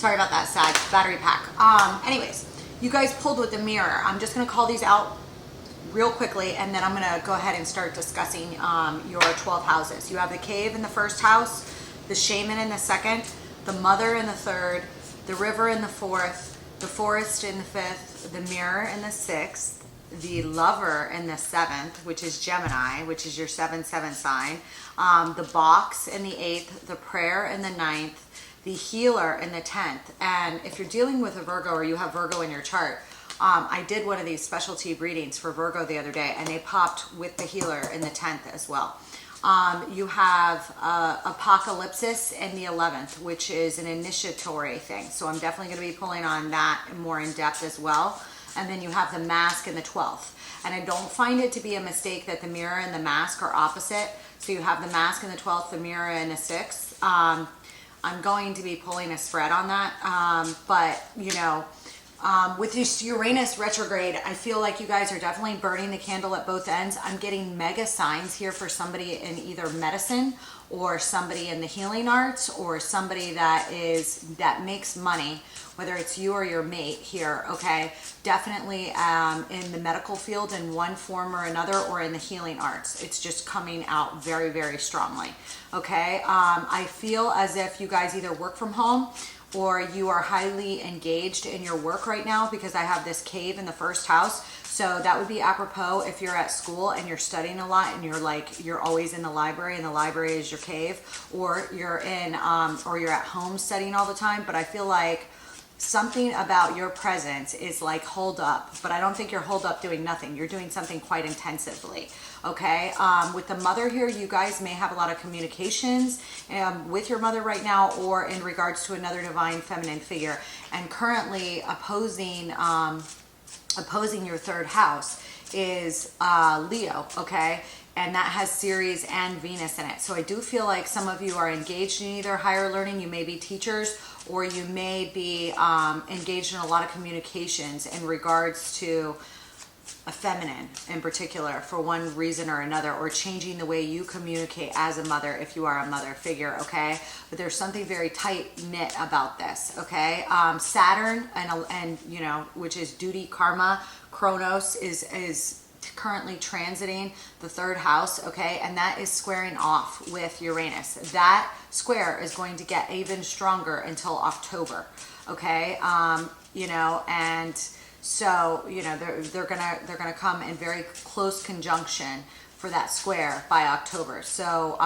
Sorry about that, Sag. Battery pack. Anyways, you guys pulled with the mirror. I'm just going to call these out real quickly, and then I'm going to go ahead and start discussing your 12 houses. You have the cave in the first house, the shaman in the second, the mother in the third, the river in the fourth, the forest in the fifth, the mirror in the sixth, the lover in the seventh, which is Gemini, which is your 7-7 sign, the box in the eighth, the prayer in the ninth, the healer in the 10th. And if you're dealing with a Virgo or you have Virgo in your chart, I did one of these specialty readings for Virgo the other day, and they popped with the healer in the 10th as well. You have ECLIPSE in the 11th, which is an initiatory thing. So I'm definitely going to be pulling on that more in depth as well. And then you have the mask in the 12th. And I don't find it to be a mistake that the mirror and the mask are opposite. So you have the mask in the 12th, the mirror in the 6th. I'm going to be pulling a spread on that. But, you know, with this Uranus retrograde, I feel like you guys are definitely burning the candle at both ends. I'm getting mega signs here for somebody in either medicine or somebody in the healing arts or somebody that makes money, whether it's you or your mate here, okay? Definitely in the medical field in one form or another, or in the healing arts. It's just coming out very, very strongly, okay? I feel as if you guys either work from home or you are highly engaged in your work right now, because I have this cave in the first house. So that would be apropos if you're at school and you're studying a lot and you're always in the library and the library is your cave, or you're or you're at home studying all the time. But I feel like something about your presence is like hold up, but I don't think you're hold up doing nothing. You're doing something quite intensively, okay? With the mother here, you guys may have a lot of communications with your mother right now, or in regards to another divine feminine figure. And currently opposing your third house is Leo, okay? And that has Ceres and Venus in it. So I do feel like some of you are engaged in either higher learning. You may be teachers, or you may be engaged in a lot of communications in regards to a feminine in particular, for one reason or another, or changing the way you communicate as a mother if you are a mother figure, okay? But there's something very tight knit about this, okay? Saturn and you know, which is duty, karma, Kronos is currently transiting the third house, okay? And that is squaring off with Uranus. That square is going to get even stronger until October, okay? You know, and so, you know, they're gonna come in very close conjunction for that square by October. So,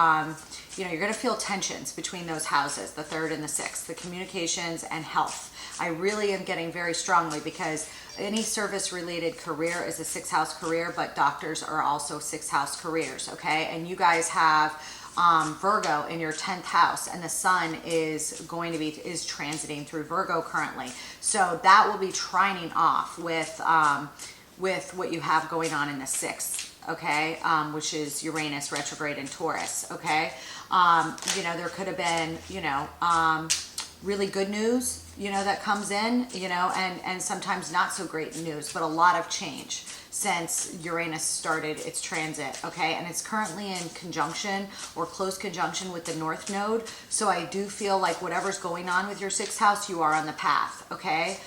you know, you're gonna feel tensions between those houses, the third and the sixth, the communications and health. I really am getting very strongly, because any service related career is a 6th house career, but doctors are also 6th house careers, okay? And you guys have Virgo in your 10th house, and the sun is transiting through Virgo currently. So that will be trining off with what you have going on in the 6th, okay? Which is Uranus retrograde in Taurus, okay? You know, there could have been, you know, really good news, you know, that comes in, you know, and sometimes not so great news, but a lot of change since Uranus started its transit, okay? And it's currently in conjunction or close conjunction with the North Node. So I do feel like whatever's going on with your 6th house, you are on the path, okay?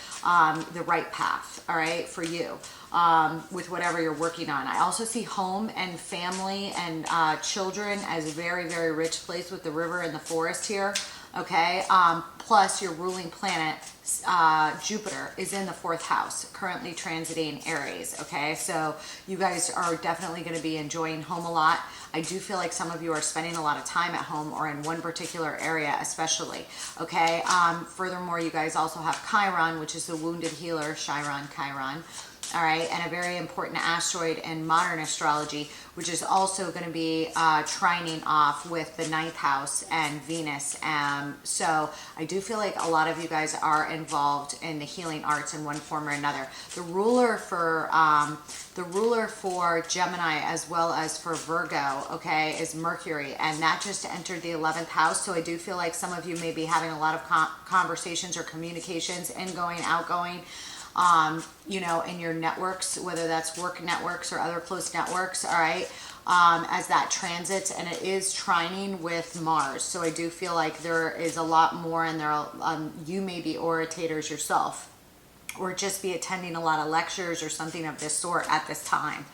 The right path, all right, for you. With whatever you're working on. I also see home and family and children as a very, very rich place with the river and the forest here, okay? Plus your ruling planet, Jupiter, is in the 4th house, currently transiting Aries, okay? So you guys are definitely going to be enjoying home a lot. I do feel like some of you are spending a lot of time at home, or in one particular area especially, okay? Furthermore, you guys also have Chiron, which is the wounded healer, Chiron. All right, and a very important asteroid in modern astrology, which is also going to be trining off with the 9th house and Venus. So I do feel like a lot of you guys are involved in the healing arts in one form or another. The ruler for Gemini as well as for Virgo, okay, is Mercury, and that just entered the 11th house. So I do feel like some of you may be having a lot of conversations or communications, ingoing, outgoing, you know, in your networks, whether that's work networks or other close networks, all right? as that transits, and it is trining with Mars. So I do feel like there is a lot more, and there you may be orators yourself, or just be attending a lot of lectures or something of this sort at this time.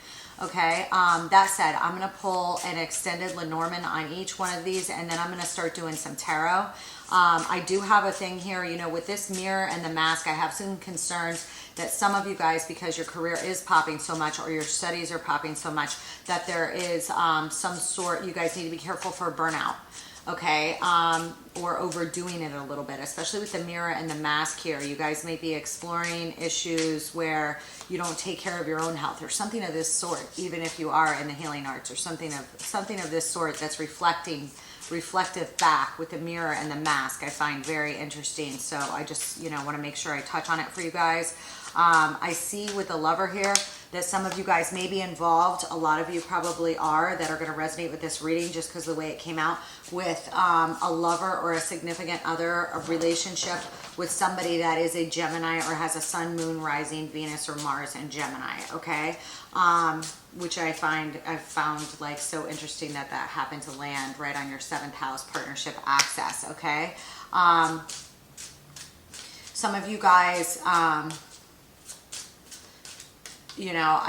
Okay, that said, I'm going to pull an extended Lenormand on each one of these, and then I'm going to start doing some tarot. I do have a thing here, you know, with this mirror and the mask, I have some concerns that some of you guys, because your career is popping so much or your studies are popping so much, that there is some sort, you guys need to be careful for burnout. Okay, or overdoing it a little bit, especially with the mirror and the mask here. You guys may be exploring issues where you don't take care of your own health or something of this sort, even if you are in the healing arts or something of this sort that's reflective back with the mirror and the mask. I find very interesting. So I just, you know, want to make sure I touch on it for you guys. I see with the Lover here that some of you guys may be involved. A lot of you probably are, that are going to resonate with this reading just because of the way it came out, with a lover or a significant other, a relationship with somebody that is a Gemini or has a sun, moon, rising, Venus, or Mars in Gemini. Okay, which I've found like so interesting that happened to land right on your 7th house partnership access. Okay, some of you guys, you know,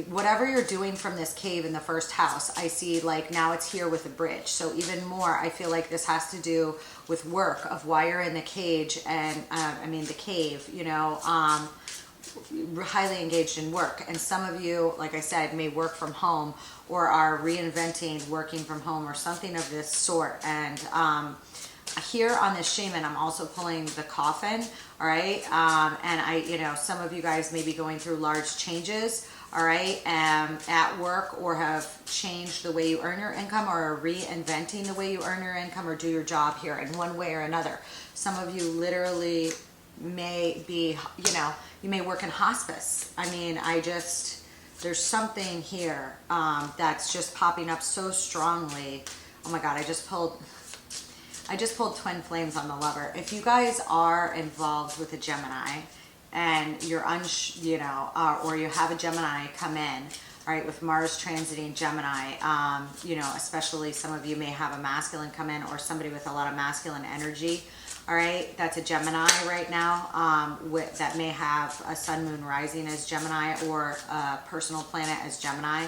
whatever you're doing from this cave in the 1st house, I see like now it's here with a bridge. So even more, I feel like this has to do with work, of why you're in the cage and, the cave, you know, highly engaged in work. And some of you, like I said, may work from home or are reinventing working from home or something of this sort. And, here on this shaman, I'm also pulling the coffin. All right, and you know, some of you guys may be going through large changes, all right, at work, or have changed the way you earn your income, or are reinventing the way you earn your income or do your job here in one way or another. Some of you literally may be, you know, you may work in hospice. I mean, there's something here that's just popping up so strongly. Oh my God, I just pulled twin flames on the Lover. If you guys are involved with a Gemini and you're or you have a Gemini come in, all right, with Mars transiting Gemini, you know, especially some of you may have a masculine come in, or somebody with a lot of masculine energy, all right, that's a Gemini right now, that may have a sun, moon, rising as Gemini, or a personal planet as Gemini.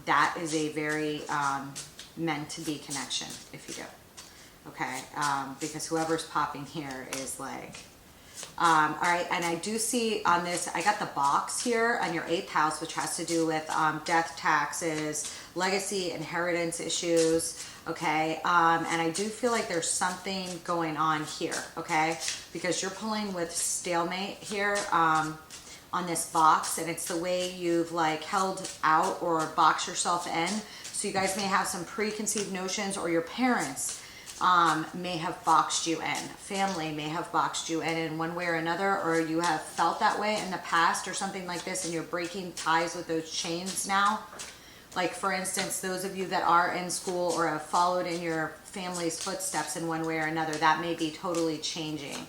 That is a very meant to be connection if you do. Okay, because whoever's popping here is like, all right, and I do see on this, I got the box here on your 8th house, which has to do with death, taxes, legacy, inheritance issues. Okay, and I do feel like there's something going on here. Okay, because you're pulling with stalemate here on this box, and it's the way you've like held out or boxed yourself in. So you guys may have some preconceived notions, or your parents may have boxed you in. Family may have boxed you in one way or another, or you have felt that way in the past or something like this, and you're breaking ties with those chains now. Like, for instance, those of you that are in school or have followed in your family's footsteps in one way or another, that may be totally changing.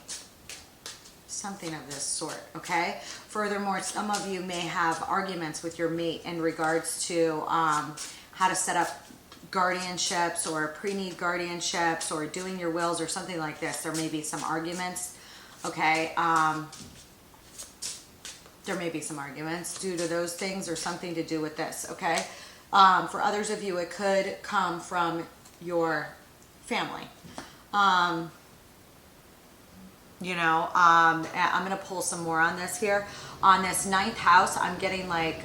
Something of this sort, okay? Furthermore, some of you may have arguments with your mate in regards to how to set up guardianships or pre-need guardianships or doing your wills or something like this. There may be some arguments, okay? There may be some arguments due to those things or something to do with this, okay? For others of you, it could come from your family. You know, I'm going to pull some more on this here. On this 9th house, I'm getting like,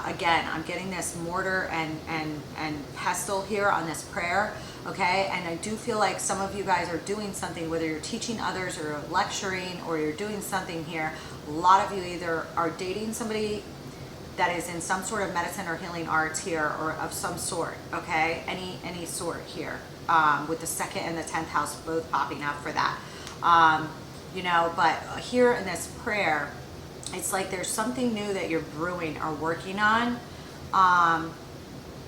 again, I'm getting this mortar and pestle here on this prayer, okay? And I do feel like some of you guys are doing something, whether you're teaching others or lecturing or you're doing something here. A lot of you either are dating somebody that is in some sort of medicine or healing arts here, or of some sort, okay? Any sort here, with the 2nd and the 10th house both popping up for that. You know, but here in this prayer, it's like there's something new that you're brewing or working on,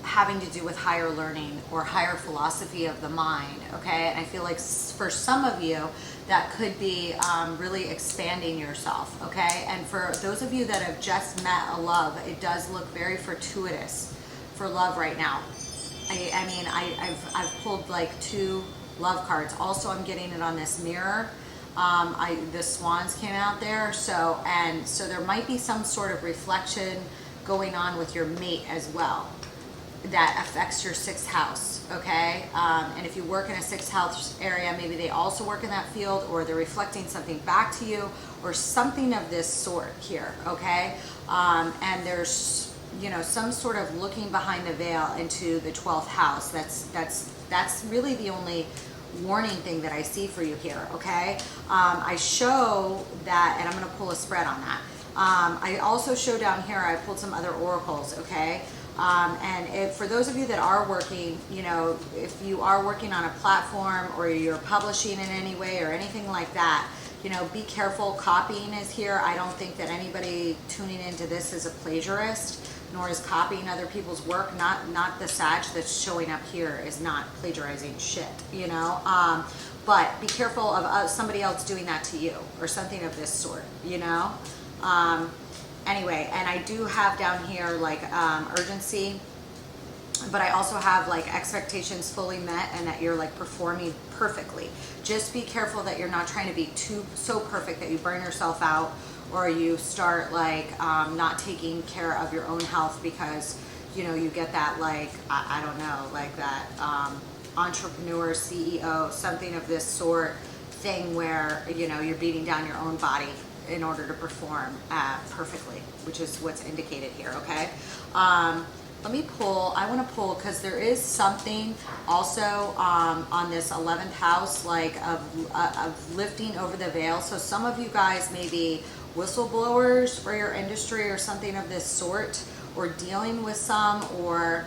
having to do with higher learning or higher philosophy of the mind, okay? And I feel like for some of you, that could be really expanding yourself, okay? And for those of you that have just met a love, it does look very fortuitous for love right now. I mean, I've pulled like 2 love cards. Also, I'm getting it on this mirror. The swans came out there, so there might be some sort of reflection going on with your mate as well that affects your 6th house, okay? And if you work in a 6th house area, maybe they also work in that field, or they're reflecting something back to you, or something of this sort here, okay? And there's, you know, some sort of looking behind the veil into the 12th house. That's really the only warning thing that I see for you here, okay? I show that, and I'm going to pull a spread on that. I also show down here, I pulled some other oracles, okay? For those of you that are working, you know, if you are working on a platform or you're publishing in any way or anything like that, you know, be careful. Copying is here. I don't think that anybody tuning into this is a plagiarist, nor is copying other people's work. Not the Sag that's showing up here is not plagiarizing shit, you know. But be careful of somebody else doing that to you or something of this sort, you know. Anyway, and I do have down here like urgency, but I also have like expectations fully met and that you're like performing perfectly. Just be careful that you're not trying to be so perfect that you burn yourself out, or you start like not taking care of your own health because, you know, you get that like, I don't know, like that entrepreneur, CEO, something of this sort thing where, you know, you're beating down your own body in order to perform perfectly, which is what's indicated here, okay? Let me pull, I want to pull, because there is something also on this 11th house, like of lifting over the veil. So some of you guys may be whistleblowers for your industry or something of this sort, or dealing with some, or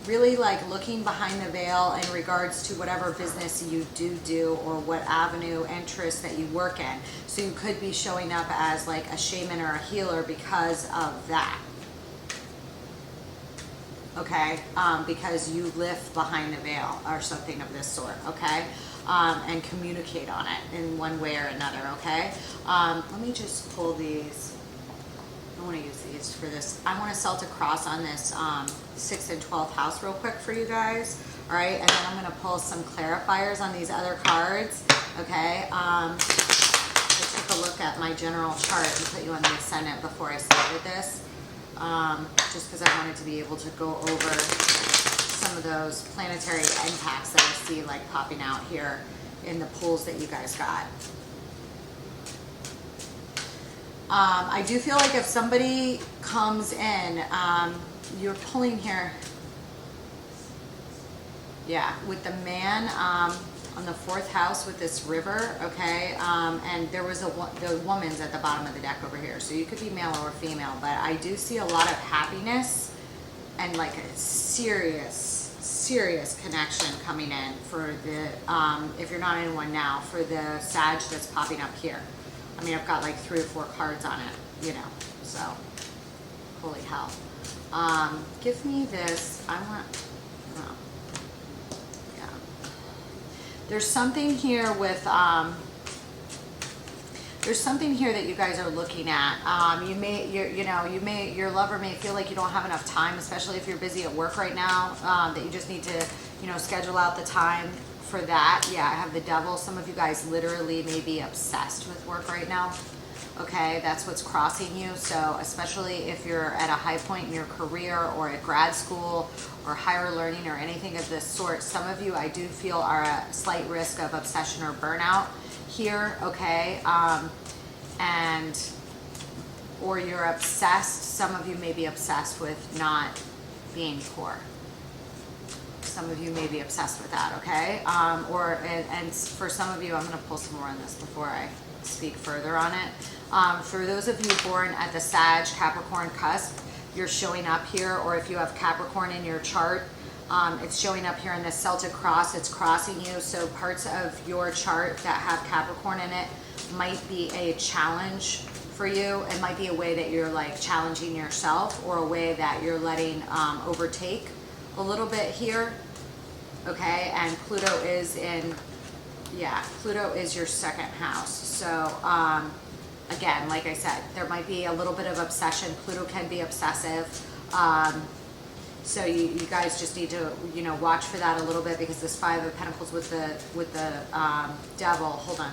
really like looking behind the veil in regards to whatever business you do or what avenue interest that you work in. So you could be showing up as like a shaman or a healer because of that. Okay, because you lift behind the veil or something of this sort, okay? And communicate on it in one way or another, okay? Let me just pull these. I want to use these for this. I want to Celtic cross on this 6th and 12th house real quick for you guys. All right, and then I'm going to pull some clarifiers on these other cards. Okay. I took a look at my general chart and put you on the ascendant before I started this, just because I wanted to be able to go over some of those planetary impacts that I see like popping out here in the pulls that you guys got. I do feel like if somebody comes in, you're pulling here, yeah, with the man on the 4th house with this river, okay, and there was the woman's at the bottom of the deck over here, so you could be male or female, but I do see a lot of happiness and like a serious connection coming in for the, if you're not in one now, for the Sag that's popping up here. I mean, I've got like 3 or 4 cards on it, you know, so holy hell. Give me this. I want, oh, yeah. There's something here with, there's something here that you guys are looking at. Your lover may feel like you don't have enough time, especially if you're busy at work right now, that you just need to, you know, schedule out the time for that. Yeah, I have the Devil. Some of you guys literally may be obsessed with work right now. Okay, that's what's crossing you. So especially if you're at a high point in your career or at grad school or higher learning or anything of this sort, some of you I do feel are at slight risk of obsession or burnout here, okay? Or you're obsessed. Some of you may be obsessed with not being poor. Some of you may be obsessed with that, okay? And for some of you, I'm going to pull some more on this before I speak further on it. For those of you born at the Sag Capricorn cusp, you're showing up here, or if you have Capricorn in your chart, it's showing up here in the Celtic cross. It's crossing you, so parts of your chart that have Capricorn in it might be a challenge for you. It might be a way that you're like challenging yourself, or a way that you're letting overtake a little bit here. Okay, and Pluto is in, yeah, Pluto is your 2nd house. So again, like I said, there might be a little bit of obsession. Pluto can be obsessive. So you guys just need to, you know, watch for that a little bit, because this Five of Pentacles with the Devil, hold on.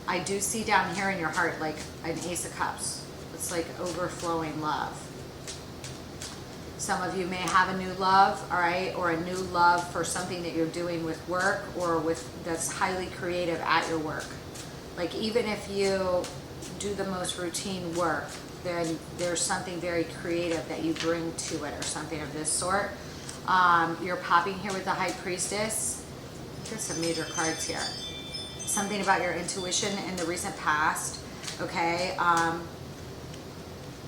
I do see down here in your heart like an Ace of Cups. It's like overflowing love. Some of you may have a new love, all right, or a new love for something that you're doing with work, or with that's highly creative at your work. Like, even if you do the most routine work, then there's something very creative that you bring to it, or something of this sort. You're popping here with the High Priestess. There's some major cards here. Something about your intuition in the recent past, okay?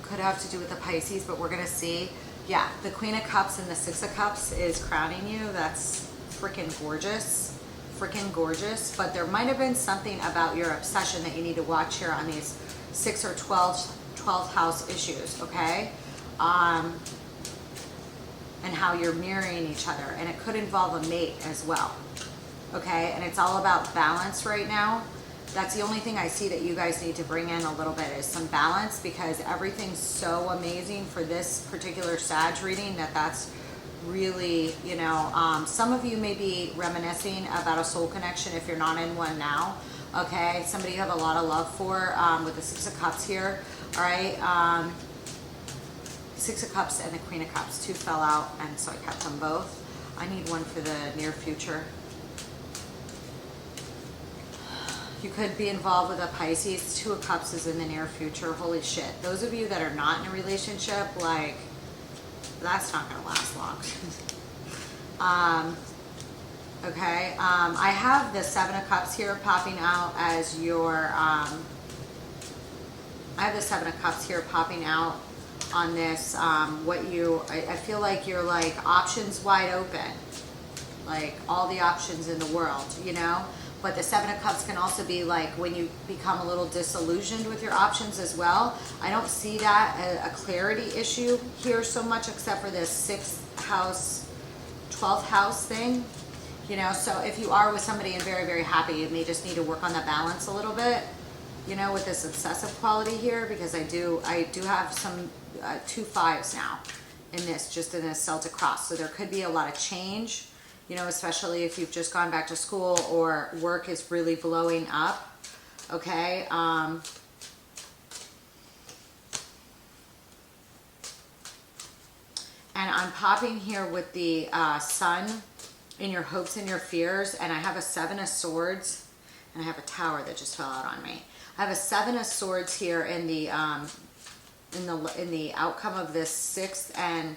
Could have to do with the Pisces, but we're gonna see. Yeah, the Queen of Cups and the Six of Cups is crowning you. That's freaking gorgeous. Freaking gorgeous. But there might have been something about your obsession that you need to watch here on these 6 or 12th house issues, okay? And how you're mirroring each other. And it could involve a mate as well, okay? And it's all about balance right now. That's the only thing I see that you guys need to bring in a little bit, is some balance, because everything's so amazing for this particular Sag reading that's really, you know, some of you may be reminiscing about a soul connection if you're not in one now, okay? Somebody you have a lot of love for, with the Six of Cups here, all right? Six of Cups and the Queen of Cups, two fell out, and so I kept them both. I need one for the near future. You could be involved with a Pisces. Two of Cups is in the near future. Holy shit. Those of you that are not in a relationship, like, that's not going to last long. Okay. I have the Seven of Cups here popping out as your, I have the Seven of Cups here popping out on this. I feel like you're like options wide open. Like all the options in the world, you know? But the Seven of Cups can also be like when you become a little disillusioned with your options as well. I don't see that a clarity issue here so much, except for this 6th house, 12th house thing. You know, so if you are with somebody and very, very happy, you may just need to work on the balance a little bit, you know, with this obsessive quality here, because I do have some 2 5s now in this, just in this Celtic cross. So there could be a lot of change. You know, especially if you've just gone back to school or work is really blowing up, okay? And I'm popping here with the Sun in your hopes and your fears, and I have a 7 of Swords, and I have a Tower that just fell out on me. I have a 7 of Swords here in the outcome of this 6th and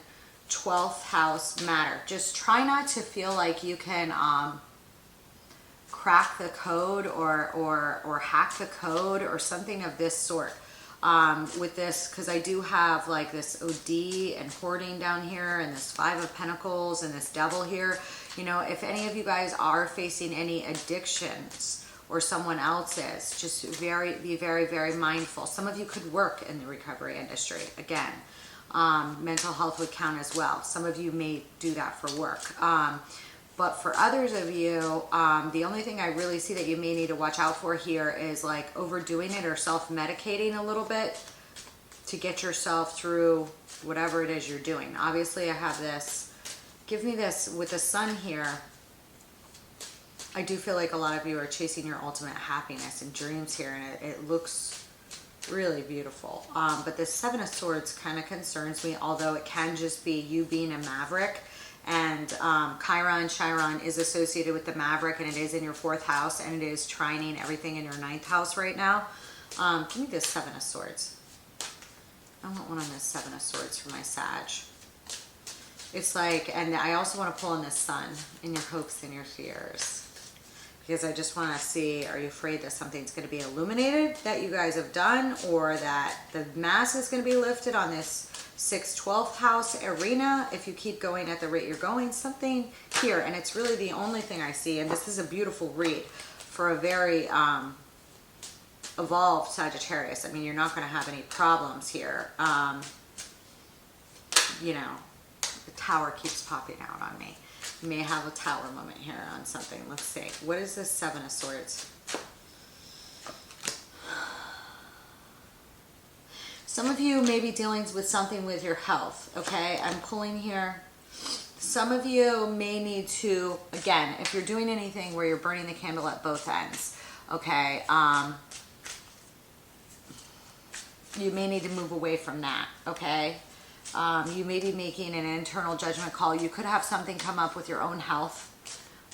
12th house matter. Just try not to feel like you can crack the code or hack the code or something of this sort with this, because I do have like this OD and hoarding down here, and this 5 of Pentacles and this Devil here. You know, if any of you guys are facing any addictions or someone else's, just be very, very mindful. Some of you could work in the recovery industry again. Mental health would count as well. Some of you may do that for work. But for others of you, the only thing I really see that you may need to watch out for here is like overdoing it or self-medicating a little bit to get yourself through whatever it is you're doing. Obviously, I have this. Give me this with the Sun here. I do feel like a lot of you are chasing your ultimate happiness and dreams here, and it looks really beautiful. But this 7 of Swords kind of concerns me, although it can just be you being a maverick. And Chiron is associated with the Maverick, and it is in your 4th house, and it is trining everything in your 9th house right now. Give me this 7 of Swords. I want one on this 7 of Swords for my Sag. It's like, and I also want to pull in the Sun in your hopes and your fears. Because I just want to see, are you afraid that something's going to be illuminated that you guys have done, or that the mask is going to be lifted on this 6th, 12th house arena if you keep going at the rate you're going? Something here, and it's really the only thing I see, and this is a beautiful read for a very evolved Sagittarius. I mean, you're not going to have any problems here. You know, the Tower keeps popping out on me. You may have a Tower moment here on something. Let's see. What is this 7 of Swords? Some of you may be dealing with something with your health, okay? I'm pulling here. some of you may need to, again, if you're doing anything where you're burning the candle at both ends, okay, you may need to move away from that, okay? You may be making an internal judgment call. You could have something come up with your own health,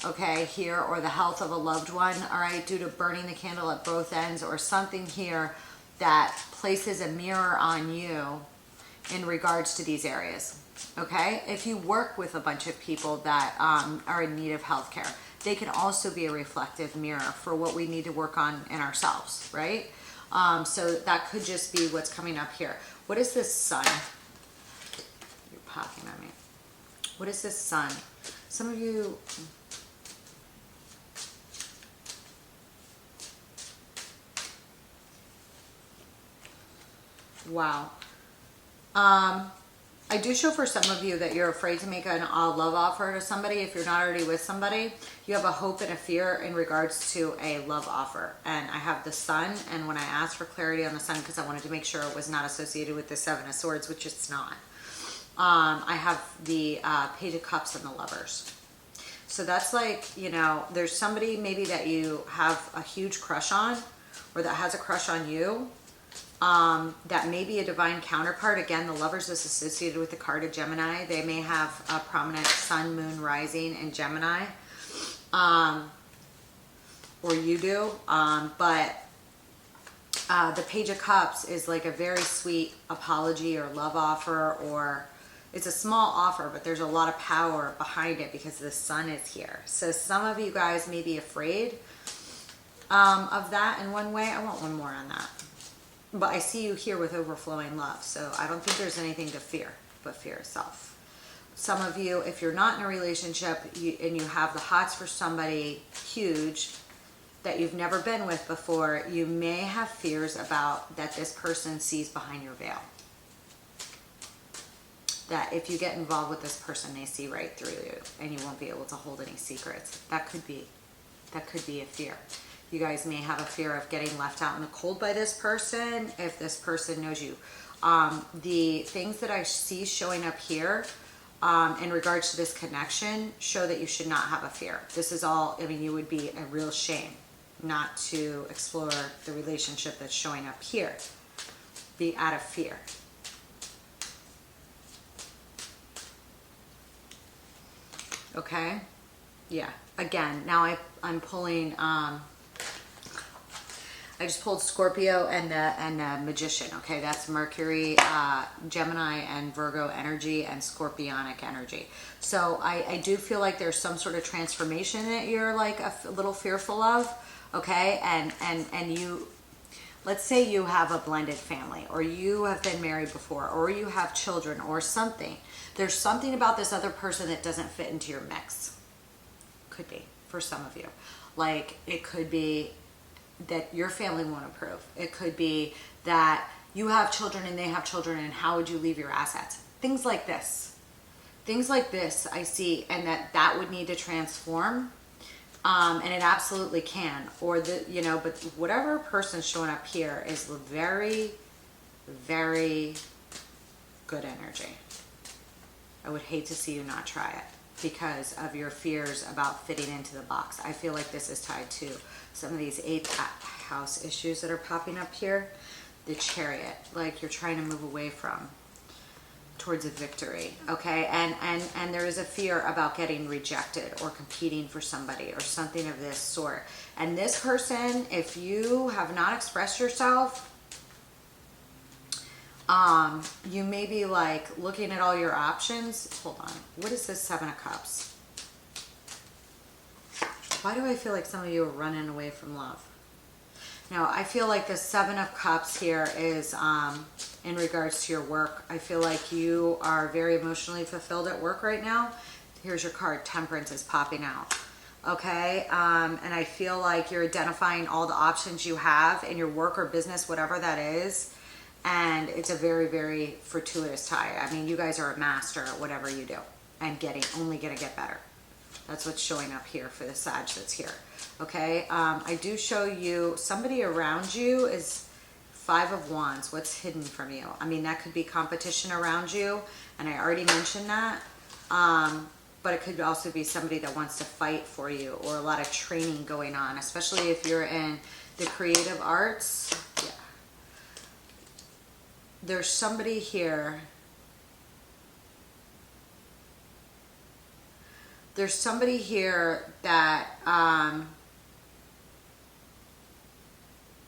okay, here, or the health of a loved one, all right, due to burning the candle at both ends, or something here that places a mirror on you in regards to these areas, okay? If you work with a bunch of people that are in need of healthcare, they can also be a reflective mirror for what we need to work on in ourselves, right? So that could just be what's coming up here. What is this sun? You're popping at me. What is this sun? Some of you... Wow. I do show for some of you that you're afraid to make a love offer to somebody. If you're not already with somebody, you have a hope and a fear in regards to a love offer. And I have the sun, and when I asked for clarity on the sun, because I wanted to make sure it was not associated with the Seven of Swords, which it's not, I have the Page of Cups and the Lovers. So that's like, you know, there's somebody maybe that you have a huge crush on, or that has a crush on you. That may be a divine counterpart. Again, the Lovers is associated with the card of Gemini. They may have a prominent sun, moon, rising in Gemini, or you do, but the Page of Cups is like a very sweet apology or love offer, or it's a small offer, but there's a lot of power behind it because the sun is here. So some of you guys may be afraid of that in one way. I want one more on that. But I see you here with overflowing love. So I don't think there's anything to fear but fear itself. Some of you, if you're not in a relationship and you have the hots for somebody huge that you've never been with before, you may have fears about that this person sees behind your veil. That if you get involved with this person, they see right through you and you won't be able to hold any secrets. That could be a fear. You guys may have a fear of getting left out in the cold by this person if this person knows you. The things that I see showing up here in regards to this connection show that you should not have a fear. This is all, I mean, you would be a real shame not to explore the relationship that's showing up here. Be out of fear. Okay? Yeah. Again, now I'm pulling... I just pulled Scorpio and the Magician, okay? That's Mercury, Gemini, and Virgo energy, and Scorpionic energy. So I do feel like there's some sort of transformation that you're like a little fearful of, okay? And you, let's say you have a blended family, or you have been married before, or you have children or something. There's something about this other person that doesn't fit into your mix. Could be, for some of you. Like, it could be that your family won't approve. It could be that you have children and they have children, and how would you leave your assets? Things like this. Things like this I see, and that would need to transform. And it absolutely can. Or but whatever person's showing up here is very, very good energy. I would hate to see you not try it because of your fears about fitting into the box. I feel like this is tied to some of these 8th house issues that are popping up here. The Chariot, like you're trying to move away from towards a victory, okay? And there is a fear about getting rejected or competing for somebody or something of this sort. And this person, if you have not expressed yourself, you may be like looking at all your options. Hold on. What is this 7 of Cups? Why do I feel like some of you are running away from love? Now, I feel like the 7 of Cups here is in regards to your work. I feel like you are very emotionally fulfilled at work right now. Here's your card. Temperance is popping out. Okay? And I feel like you're identifying all the options you have in your work or business, whatever that is. And it's a very, very fortuitous tie. I mean, you guys are a master at whatever you do and only gonna get better. That's what's showing up here for the Sag that's here. Okay, I do show you somebody around you is 5 of Wands. What's hidden from you? I mean, that could be competition around you, and I already mentioned that. but it could also be somebody that wants to fight for you, or a lot of training going on, especially if you're in the creative arts. Yeah. There's somebody here. There's somebody here that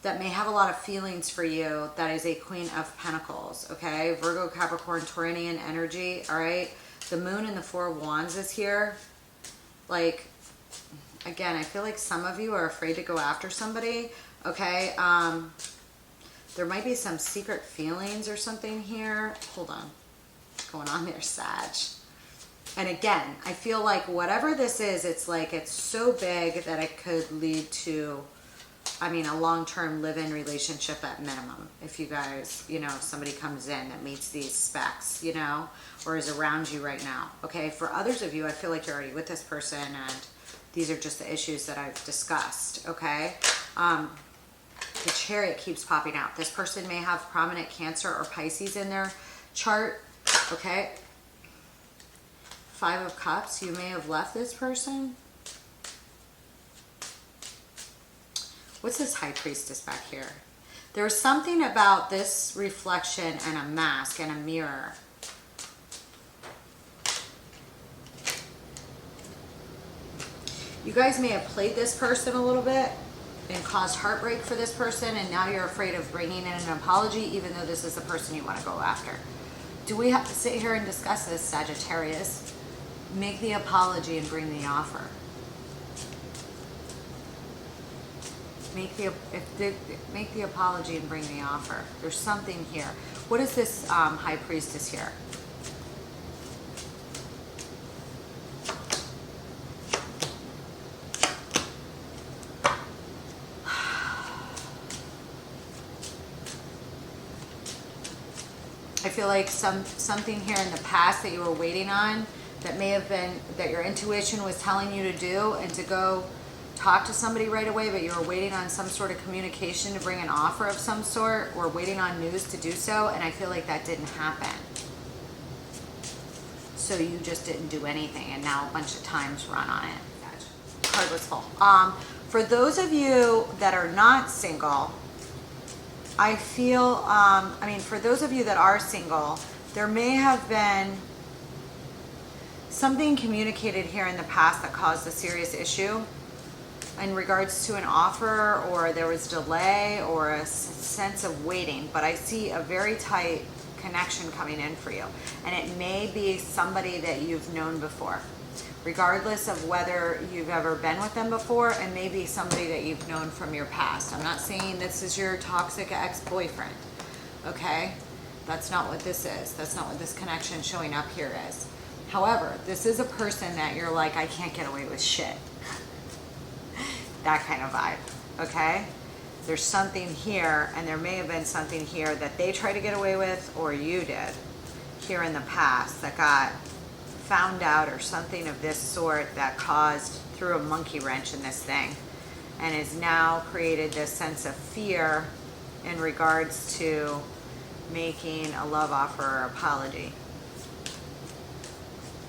that may have a lot of feelings for you, that is a Queen of Pentacles, okay? Virgo, Capricorn, Tauranian energy, all right? The Moon and the Four of Wands is here. Like, again, I feel like some of you are afraid to go after somebody, okay? There might be some secret feelings or something here. Hold on. What's going on there, Sag? And again, I feel like whatever this is, it's like it's so big that it could lead to, I mean, a long-term live-in relationship at minimum. If you guys, you know, if somebody comes in that meets these specs, you know, or is around you right now. Okay, for others of you, I feel like you're already with this person and these are just the issues that I've discussed, okay? The Chariot keeps popping out. This person may have prominent Cancer or Pisces in their chart, okay? Five of Cups, you may have left this person. What's this High Priestess back here? There's something about this reflection and a mask and a mirror. You guys may have played this person a little bit and caused heartbreak for this person, and now you're afraid of bringing in an apology, even though this is the person you want to go after. Do we have to sit here and discuss this, Sagittarius? Make the apology and bring the offer. Make the apology and bring the offer. There's something here. What is this High Priestess here? I feel like something here in the past that you were waiting on, that may have been, that your intuition was telling you to do, and to go talk to somebody right away, but you were waiting on some sort of communication to bring an offer of some sort, or waiting on news to do so, and I feel like that didn't happen. So you just didn't do anything, and now a bunch of time's run on it. Card was full. For those of you that are not single, I feel, I mean, for those of you that are single, there may have been something communicated here in the past that caused a serious issue in regards to an offer, or there was delay or a sense of waiting, but I see a very tight connection coming in for you. And it may be somebody that you've known before, regardless of whether you've ever been with them before, and maybe somebody that you've known from your past. I'm not saying this is your toxic ex-boyfriend, okay? That's not what this is. That's not what this connection showing up here is. However, this is a person that you're like, I can't get away with shit. That kind of vibe, okay? There's something here, and there may have been something here that they tried to get away with, or you did, here in the past, that got found out, or something of this sort that caused, threw a monkey wrench in this thing, and has now created this sense of fear in regards to making a love offer or apology.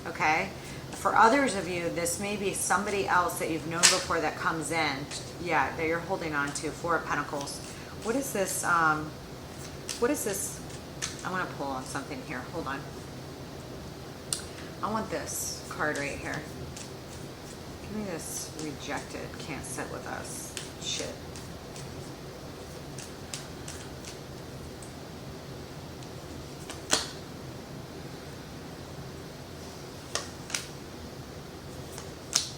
Okay? For others of you, this may be somebody else that you've known before that comes in, yeah, that you're holding on to. Four of Pentacles. What is this? What is this? I want to pull on something here. Hold on. I want this card right here. Give me this. Rejected. Can't sit with us. Shit.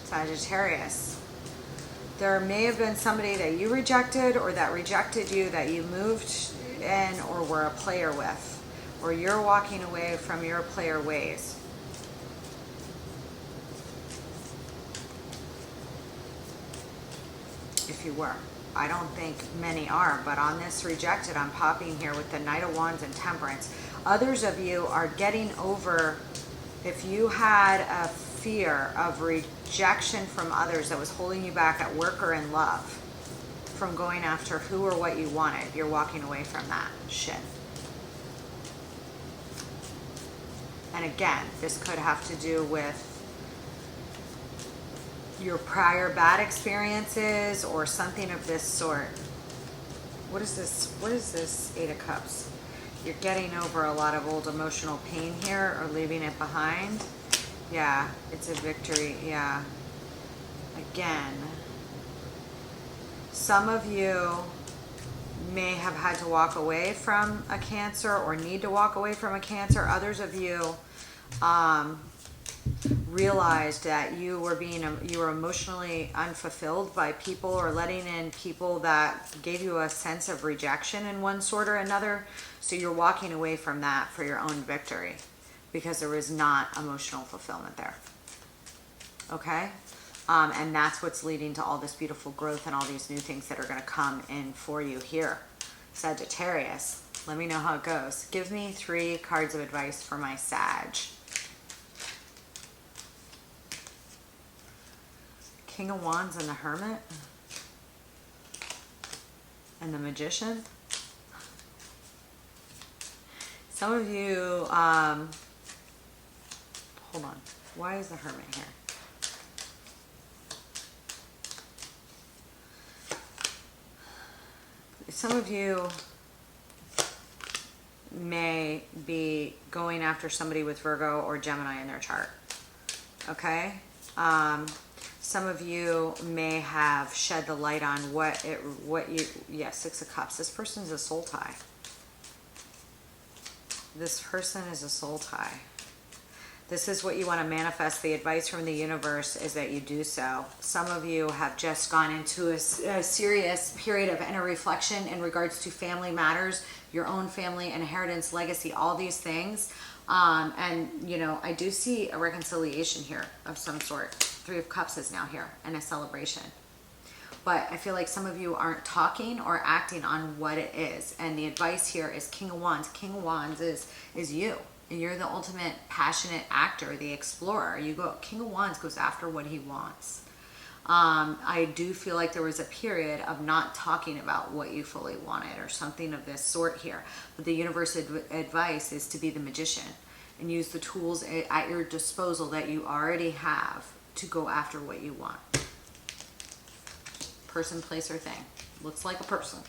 Sagittarius. There may have been somebody that you rejected, or that rejected you, that you moved in or were a player with, or you're walking away from your player ways. If you were. I don't think many are, but on this rejected, I'm popping here with the Knight of Wands and Temperance. Others of you are getting over, if you had a fear of rejection from others that was holding you back at work or in love from going after who or what you wanted, you're walking away from that shit. And again, this could have to do with your prior bad experiences or something of this sort. What is this? What is this Eight of Cups? You're getting over a lot of old emotional pain here or leaving it behind. Yeah, it's a victory. Yeah. Again, some of you may have had to walk away from a Cancer or need to walk away from a Cancer. Others of you realized that you were emotionally unfulfilled by people or letting in people that gave you a sense of rejection in one sort or another. So you're walking away from that for your own victory because there was not emotional fulfillment there. Okay? And that's what's leading to all this beautiful growth and all these new things that are going to come in for you here. Sagittarius, let me know how it goes. Give me 3 cards of advice for my Sag. King of Wands and the Hermit. And the Magician. Some of you, hold on. Why is the Hermit here? Some of you may be going after somebody with Virgo or Gemini in their chart. Okay? Some of you may have shed the light on yeah, Six of Cups. This person's a soul tie. This person is a soul tie. This is what you want to manifest. The advice from the universe is that you do so. Some of you have just gone into a serious period of inner reflection in regards to family matters, your own family, inheritance, legacy, all these things. And, you know, I do see a reconciliation here of some sort. 3 of Cups is now here and a celebration. But I feel like some of you aren't talking or acting on what it is. And the advice here is King of Wands. King of Wands is you. And you're the ultimate passionate actor, the explorer. King of Wands goes after what he wants. I do feel like there was a period of not talking about what you fully wanted or something of this sort here. But the universe advice is to be the magician and use the tools at your disposal that you already have to go after what you want. Person, place, or thing. Looks like a person.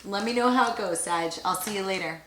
Let me know how it goes, Sag. I'll see you later.